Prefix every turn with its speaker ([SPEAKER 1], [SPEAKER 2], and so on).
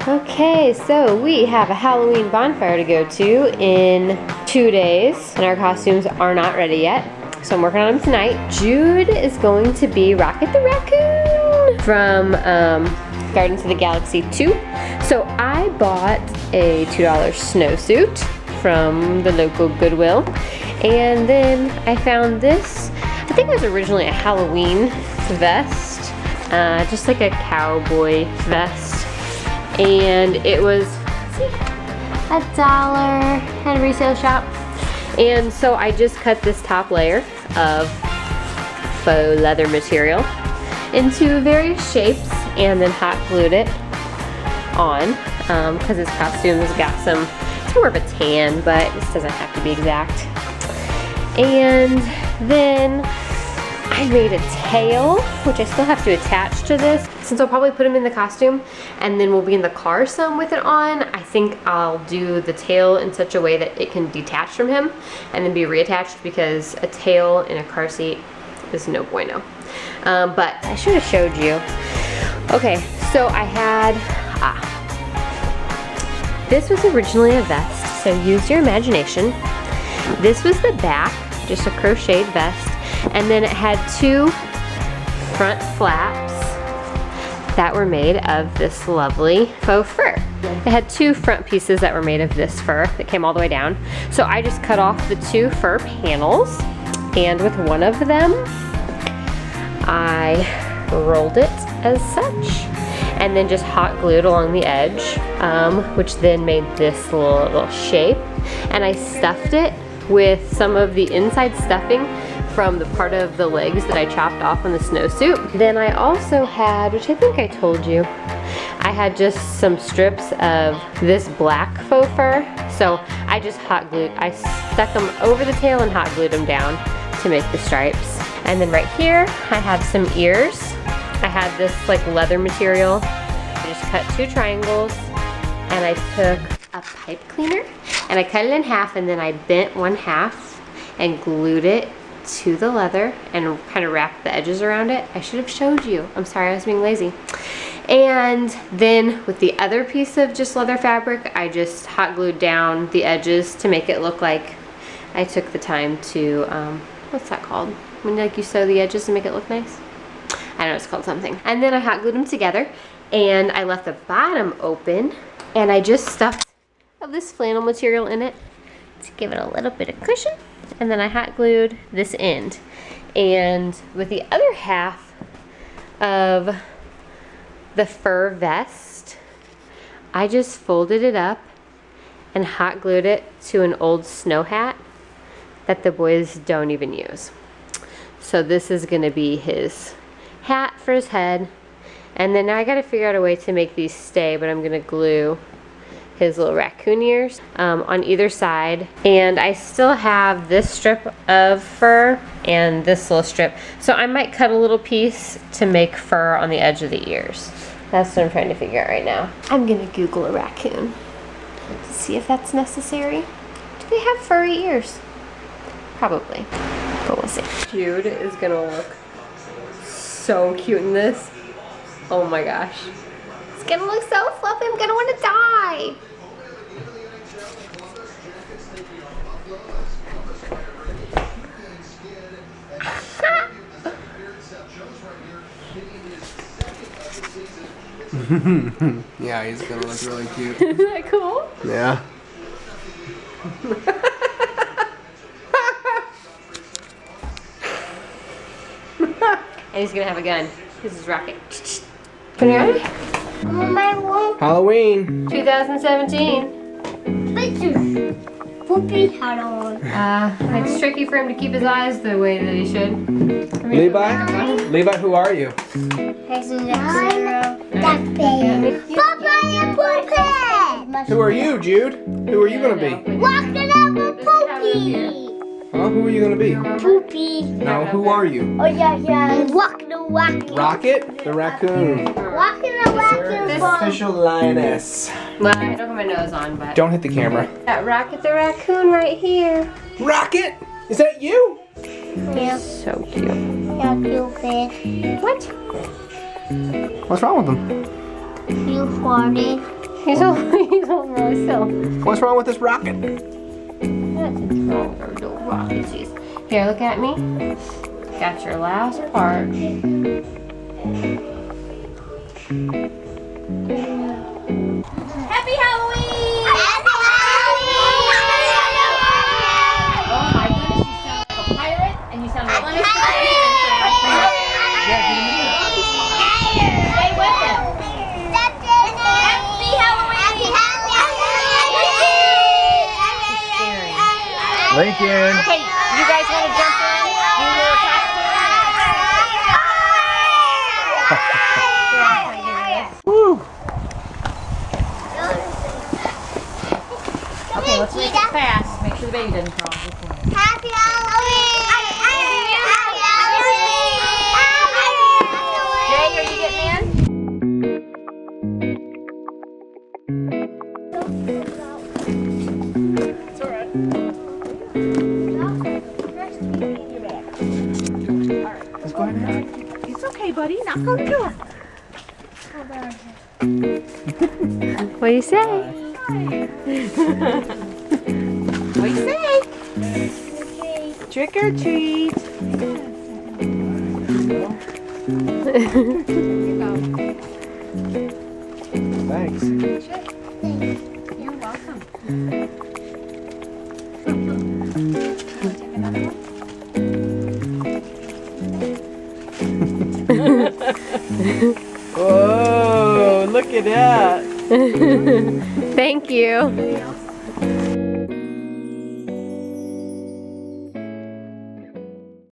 [SPEAKER 1] Okay, so we have a Halloween bonfire to go to in 2 days, and our costumes are not ready yet, so I'm working on them tonight. Jude is going to be Rocket the Raccoon from Guardians of the Galaxy 2. So I bought a $2 snowsuit from the local Goodwill, and then I found this. I think it was originally a Halloween vest, just like a cowboy vest. And it was $1 at a resale shop. And so I just cut this top layer of faux leather material into various shapes and then hot glued it on because this costume has got some, it's more of a tan, but this doesn't have to be exact. And then I made a tail, which I still have to attach to this. Since I'll probably put him in the costume and then we'll be in the car some with it on, I think I'll do the tail in such a way that it can detach from him and then be reattached, because a tail in a car seat is no bueno. But I should have showed you. Okay, so I had, this was originally a vest, so use your imagination. This was the back, just a crocheted vest. And then it had 2 front flaps that were made of this lovely faux fur. It had 2 front pieces that were made of this fur that came all the way down. So I just cut off the 2 fur panels, and with one of them, I rolled it as such, and then just hot glued along the edge, which then made this little shape. And I stuffed it with some of the inside stuffing from the part of the legs that I chopped off on the snowsuit. Then I also had, which I think I told you, I had just some strips of this black faux fur. So I just hot glued, I stuck them over the tail and hot glued them down to make the stripes. And then right here, I have some ears. I had this like leather material. I just cut 2 triangles, and I took a pipe cleaner and I cut it in half, and then I bent 1/2 and glued it to the leather and kind of wrapped the edges around it. I should have showed you. I'm sorry, I was being lazy. And then with the other piece of just leather fabric, I just hot glued down the edges to make it look like I took the time to, what's that called? When like you sew the edges to make it look nice? I don't know, it's called something. And then I hot glued them together, and I left the bottom open, and I just stuffed of this flannel material in it to give it a little bit of cushion. And then I hot glued this end. And with the other half of the fur vest, I just folded it up and hot glued it to an old snow hat that the boys don't even use. So this is gonna be his hat for his head. And then now I gotta figure out a way to make these stay, but I'm gonna glue his little raccoon ears on either side. And I still have this strip of fur and this little strip. So I might cut a little piece to make fur on the edge of the ears. That's what I'm trying to figure out right now. I'm gonna Google a raccoon to see if that's necessary. Do they have furry ears? Probably, but we'll see. Jude is gonna look so cute in this. Oh my gosh. It's gonna look so fluffy, I'm gonna wanna die.
[SPEAKER 2] Yeah, he's gonna look really cute.
[SPEAKER 1] Isn't that cool?
[SPEAKER 2] Yeah.
[SPEAKER 1] And he's gonna have a gun. This is Rocket. Can you ready?
[SPEAKER 2] Halloween.
[SPEAKER 1] 2017.
[SPEAKER 3] Poopy hat on.
[SPEAKER 1] It's tricky for him to keep his eyes the way that he should.
[SPEAKER 2] Levi, who are you? Who are you, Jude? Who are you gonna be?
[SPEAKER 3] Walking up with Poopy.
[SPEAKER 2] Huh? Who are you gonna be?
[SPEAKER 3] Poopy.
[SPEAKER 2] No, who are you?
[SPEAKER 3] Oh yeah. Walking the raccoon.
[SPEAKER 2] Rocket the raccoon.
[SPEAKER 3] Walking the raccoon.
[SPEAKER 2] Official lioness.
[SPEAKER 1] Well, I don't have my nose on, but.
[SPEAKER 2] Don't hit the camera.
[SPEAKER 1] Got Rocket the raccoon right here.
[SPEAKER 2] Rocket? Is that you?
[SPEAKER 3] Yeah.
[SPEAKER 1] So cute.
[SPEAKER 3] Yeah, cute.
[SPEAKER 1] What?
[SPEAKER 2] What's wrong with him?
[SPEAKER 3] You farted.
[SPEAKER 1] He's holding really still.
[SPEAKER 2] What's wrong with this rocket?
[SPEAKER 1] Nothing's wrong with our little rockets. Here, look at me. Got your last part.
[SPEAKER 3] Happy Halloween! Happy Halloween!
[SPEAKER 1] Oh my goodness, you sound like a pirate and you sound like a
[SPEAKER 3] Happy
[SPEAKER 1] Stay with him.
[SPEAKER 2] Lincoln.
[SPEAKER 1] Okay, you guys want to jump in? Do a little costume?
[SPEAKER 2] Woo.
[SPEAKER 1] Okay, let's make it fast. Make sure the baby doesn't crawl.
[SPEAKER 3] Happy Halloween!
[SPEAKER 1] Jay, are you getting in?
[SPEAKER 2] It's all right. Let's go ahead.
[SPEAKER 4] It's okay, buddy. Knock on the door.
[SPEAKER 1] What do you say?
[SPEAKER 4] What do you say? Trick or treat.
[SPEAKER 2] Thanks.
[SPEAKER 4] You're welcome.
[SPEAKER 2] Whoa, look at that.
[SPEAKER 1] Thank you.